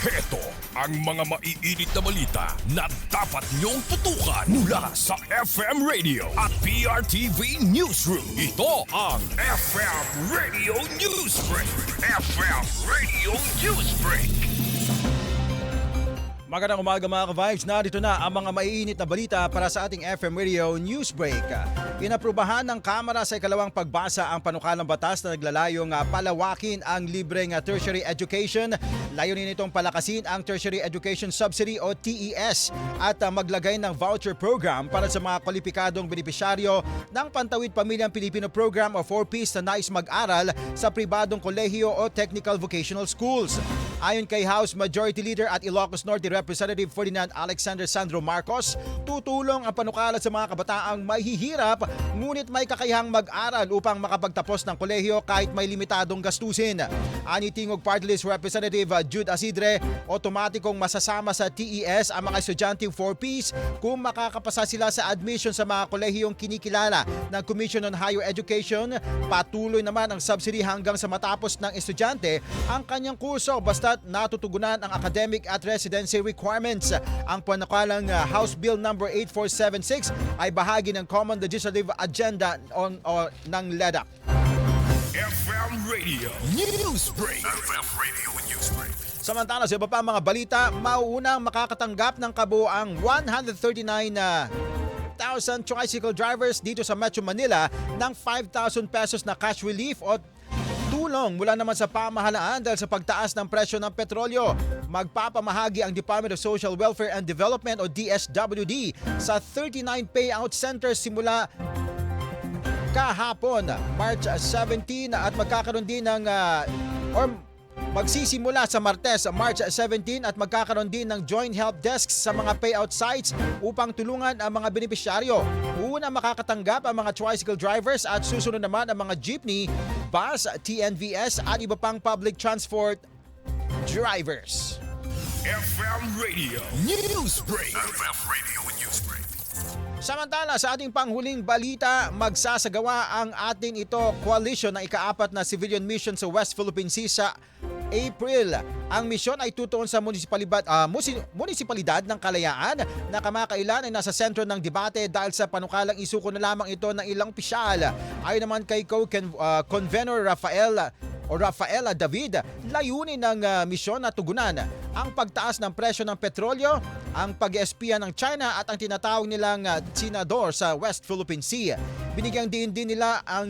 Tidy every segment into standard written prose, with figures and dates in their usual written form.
Heto ang mga maiinit na balita na dapat niyong tutukan mula sa FM Radio at PRTV Newsroom. Ito ang FM Radio Newsbreak. FM Radio Newsbreak. Magandang umaga mga ka-vibes, narito na ang mga maiinit na balita para sa ating FM Radio Newsbreak. Inaprubahan ng Kamara sa ikalawang pagbasa ang panukalang batas na naglalayong palawakin ang libreng tertiary education. Layunin nitong palakasin ang Tertiary Education Subsidy o TES at maglagay ng voucher program para sa mga kwalipikadong benepisyaryo ng Pantawid Pamilyang Pilipino Program o 4Ps na nais mag-aral sa pribadong kolehiyo o technical vocational schools. Ayon kay House Majority Leader at Ilocos Norte Representative Ferdinand Alexander Sandro Marcos, tutulong ang panukala sa mga kabataang mahihirap ngunit may kakayahang mag-aral upang makapagtapos ng kolehiyo kahit may limitadong gastusin. Ani Tingog Party List Representative Jude Asidre, otomatikong masasama sa TES ang mga estudyanteng 4Ps kung makakapasa sila sa admission sa mga kolehiyong kinikilala ng Commission on Higher Education. Patuloy naman ang subsidy hanggang sa matapos ng estudyante ang kanyang kurso basta natutugunan ang academic at residency requirements. Ang panukalang House Bill No. 8476 ay bahagi ng Common Legislative Agenda ng LEDAC. FM Radio Newsbreak. FM Radio Newsbreak. Samantala sa iba pa mga balita, mauunang makakatanggap ng kabuuang 139,000 tricycle drivers dito sa Metro Manila ng 5,000 pesos na cash relief o tulong mula naman sa pamahalaan dahil sa pagtaas ng presyo ng petrolyo. Magpapamahagi ang Department of Social Welfare and Development o DSWD sa 39 payout centers simula kahapon, March 17 at magkakaroon din ng magsisimula sa Martes, March 17 at magkakaroon din ng joint help desks sa mga payout sites upang tulungan ang mga benepisyaryo. Una makakatanggap ang mga tricycle drivers at susunod naman ang mga jeepney, bus, TNVS at iba pang public transport drivers. FM Radio Newsbreak. FM Radio Newsbreak. Samantala sa ating panghuling balita, magsasagawa ang ating coalition ng ika-4 na civilian mission sa West Philippine Sea sa April. Ang misyon ay tutuon sa munisipalidad ng Kalayaan na kamakailan ay nasa sentro ng debate dahil sa panukalang isuko na lamang ito ng ilang pisyal. Ayon naman kay Co-Convenor Rafaela David, layunin ng misyon na tugunan ang pagtaas ng presyo ng petrolyo, ang pag-espiya ng China at ang tinatawag nilang senador sa West Philippine Sea. Binigyang din nila ang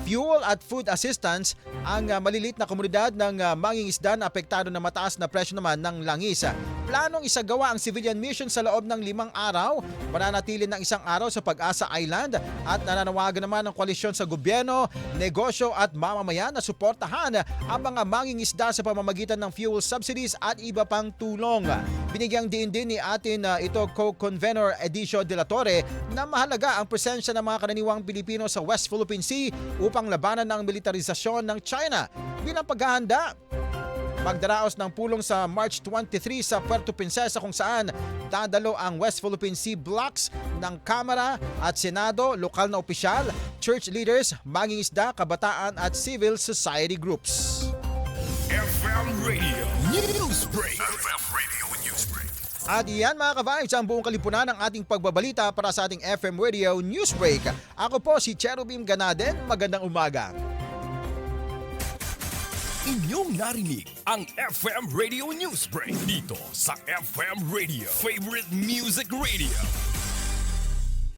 fuel at food assistance ang malilit na komunidad ng mangingisda na apektado ng mataas na presyo naman ng langis. Planong isagawa ang civilian mission sa loob ng 5 araw, mananatili ng 1 araw sa Pag-asa Island at nananawagan naman ng koalisyon sa gobyerno, negosyo at mamamayan na suportahan ang mga mangingisda sa pamamagitan ng fuel subsidies at iba pang tulong. Binigyang din ni atin Co-Convenor Edicio de la Torre na mahalaga ang presensya ng mga karaniwang Pilipino sa West Philippine Sea upang labanan ng militarisasyon ng China. Bilang paghahanda, magdaraos ng pulong sa March 23 sa Puerto Princesa kung saan dadalo ang West Philippine Sea Blocks ng Kamara at Senado, lokal na opisyal, church leaders, mangingisda, kabataan at civil society groups. FM Radio Newsbreak. FM Radio Newsbreak. At iyan mga ka-vibes ang buong kalipunan ng ating pagbabalita para sa ating FM Radio Newsbreak. Ako po si Cherubim Ganaden, magandang umaga. Inyong narinig ang FM Radio Newsbreak dito sa FM Radio, Favorite Music Radio.